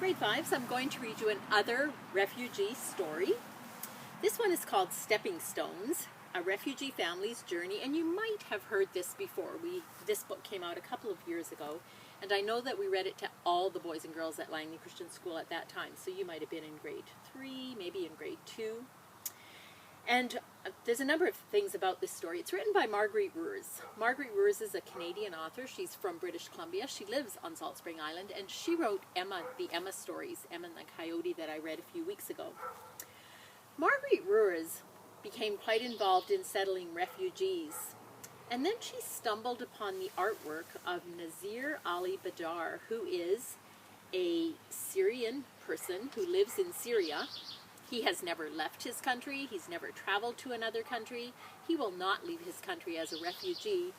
grade 5, so I'm going to read you another refugee story. This one is called Stepping Stones, a refugee family's journey, and you might have heard this before. This book came out a couple of years ago, and I know that we read it to all the boys and girls at Langley Christian School at that time, so you might have been in grade 3, maybe in grade 2. And there's a number of things about this story. It's written by Margaret Ruurs. Margaret Ruurs is a Canadian author. She's from British Columbia. She lives on Salt Spring Island, and she wrote the Emma stories, Emma and the Coyote, that I read a few weeks ago. Margaret Ruurs became quite involved in settling refugees, and then she stumbled upon the artwork of Nasir Ali Badar, who is a Syrian person who lives in Syria. He has never left his country. He's never traveled to another country. He will not leave his country as a refugee,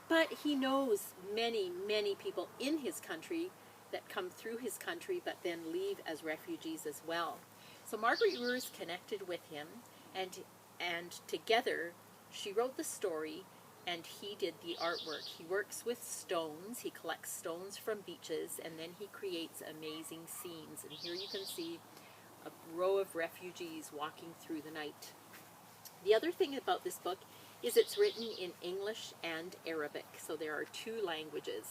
but he knows many, many people in his country that come through his country but then leave as refugees as well. So Margaret Ruurs connected with him, and together she wrote the story and he did the artwork. He works with stones. He collects stones from beaches, and then he creates amazing scenes. And here you can see a row of refugees walking through the night. The other thing about this book is it's written in English and Arabic. So there are 2 languages,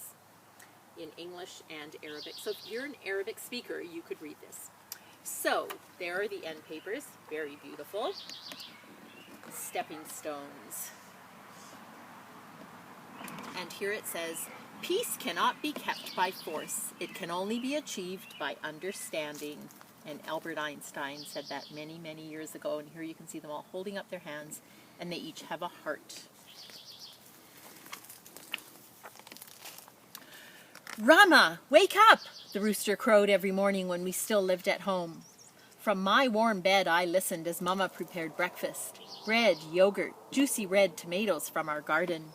in English and Arabic. So if you're an Arabic speaker, you could read this. So there are the end papers, very beautiful. Stepping stones. And here it says, "Peace cannot be kept by force. It can only be achieved by understanding." And Albert Einstein said that many, many years ago. And here you can see them all holding up their hands, and they each have a heart. "Rama, wake up!" the rooster crowed every morning when we still lived at home. From my warm bed I listened as Mama prepared breakfast. Bread, yogurt, juicy red tomatoes from our garden.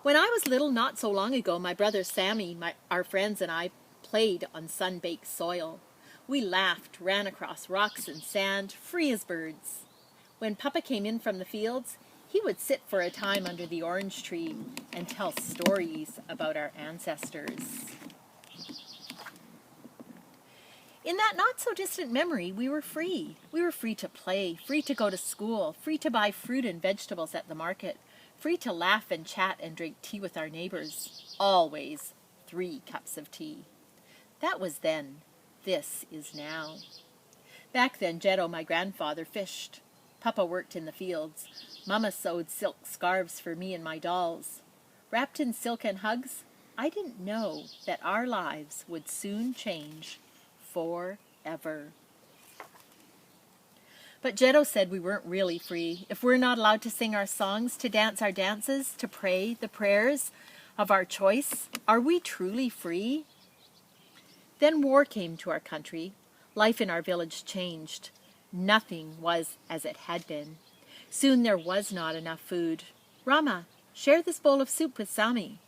When I was little, not so long ago, my brother Sammy, our friends, and I played on sun-baked soil. We laughed, ran across rocks and sand, free as birds. When Papa came in from the fields, he would sit for a time under the orange tree and tell stories about our ancestors. In that not-so-distant memory, we were free. We were free to play, free to go to school, free to buy fruit and vegetables at the market, free to laugh and chat and drink tea with our neighbors. Always 3 cups of tea. That was then. This is now. Back then, Jeddo, my grandfather, fished. Papa worked in the fields. Mama sewed silk scarves for me and my dolls. Wrapped in silk and hugs, I didn't know that our lives would soon change forever. But Jeddo said we weren't really free. If we're not allowed to sing our songs, to dance our dances, to pray the prayers of our choice, are we truly free? Then war came to our country. Life in our village changed. Nothing was as it had been. Soon there was not enough food. "Rama, share this bowl of soup with Sami."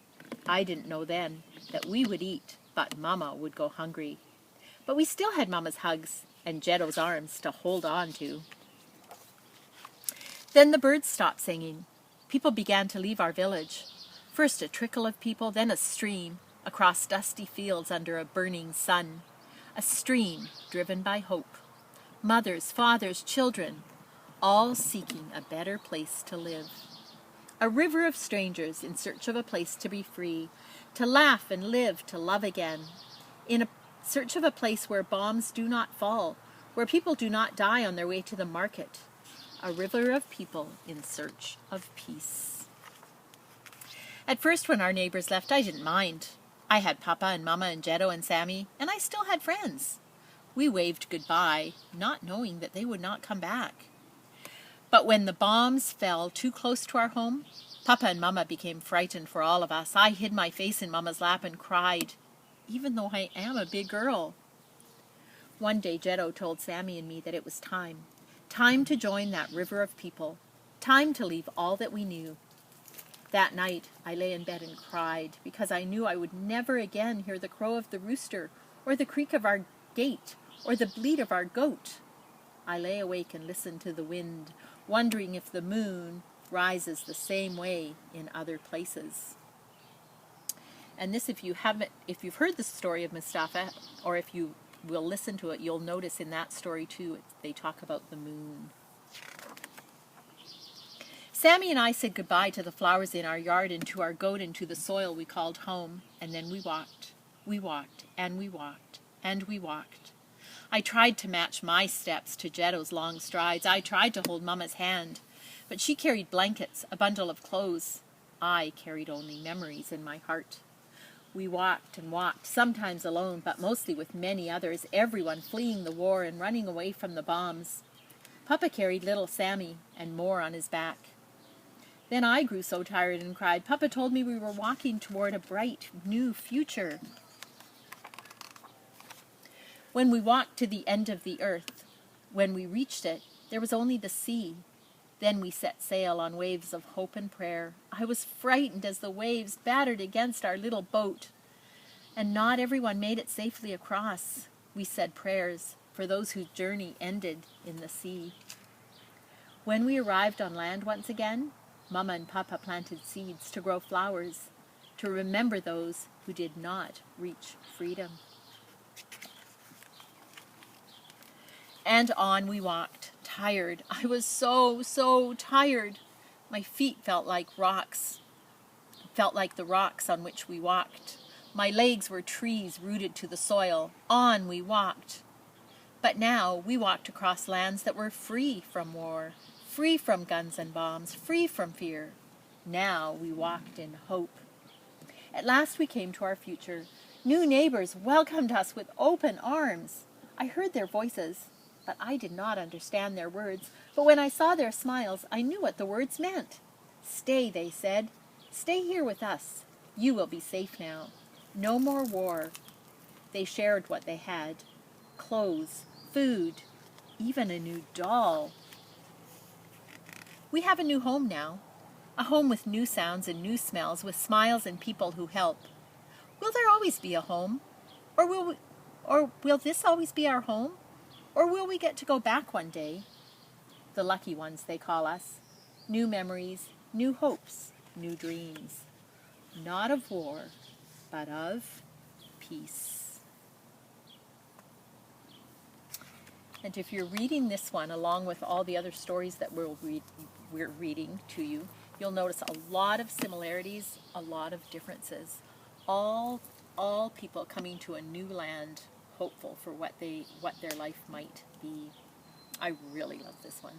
I didn't know then that we would eat, but Mama would go hungry. But we still had Mama's hugs and Jeddo's arms to hold on to. Then the birds stopped singing. People began to leave our village. First a trickle of people, then a stream, across dusty fields under a burning sun. A stream driven by hope. Mothers, fathers, children, all seeking a better place to live. A river of strangers in search of a place to be free, to laugh and live, to love again. In a search of a place where bombs do not fall, where people do not die on their way to the market. A river of people in search of peace. At first, when our neighbors left, I didn't mind. I had Papa and Mama and Jeddo and Sammy, and I still had friends. We waved goodbye, not knowing that they would not come back. But when the bombs fell too close to our home, Papa and Mama became frightened for all of us. I hid my face in Mama's lap and cried, even though I am a big girl. One day Jeddo told Sammy and me that it was time. Time to join that river of people. Time to leave all that we knew. That night I lay in bed and cried because I knew I would never again hear the crow of the rooster or the creak of our gate or the bleat of our goat. I lay awake and listened to the wind, wondering if the moon rises the same way in other places. And this, if you've heard the story of Mustafa, or if you we'll listen to it. You'll notice in that story too, they talk about the moon. Sammy and I said goodbye to the flowers in our yard and to our goat and to the soil we called home, and then we walked. We walked, and we walked, and we walked. I tried to match my steps to Jetto's long strides. I tried to hold Mama's hand, but she carried blankets, a bundle of clothes. I carried only memories in my heart. We walked and walked, sometimes alone, but mostly with many others, everyone fleeing the war and running away from the bombs. Papa carried little Sammy and more on his back. Then I grew so tired and cried. Papa told me we were walking toward a bright, new future. When we walked to the end of the earth, when we reached it, there was only the sea. Then we set sail on waves of hope and prayer. I was frightened as the waves battered against our little boat. And not everyone made it safely across. We said prayers for those whose journey ended in the sea. When we arrived on land once again, Mama and Papa planted seeds to grow flowers, to remember those who did not reach freedom. And on we walked, tired. I was so tired. My feet felt like rocks, felt like the rocks on which we walked. My legs were trees rooted to the soil. On we walked. But now we walked across lands that were free from war, free from guns and bombs, free from fear. Now we walked in hope. At last we came to our future. New neighbors welcomed us with open arms. I heard their voices, but I did not understand their words. But when I saw their smiles, I knew what the words meant. Stay, they said. Stay here with us. You will be safe now. No more war. They shared what they had. Clothes, food, even a new doll. We have a new home now. A home with new sounds and new smells, with smiles and people who help. Will there always be a home? Or will this always be our home? Or will we get to go back one day? The lucky ones, they call us. New memories, new hopes, new dreams. Not of war, but of peace. And if you're reading this one along with all the other stories that we're reading to you, you'll notice a lot of similarities, a lot of differences. All people coming to a new land, hopeful for what their life might be. I really love this one.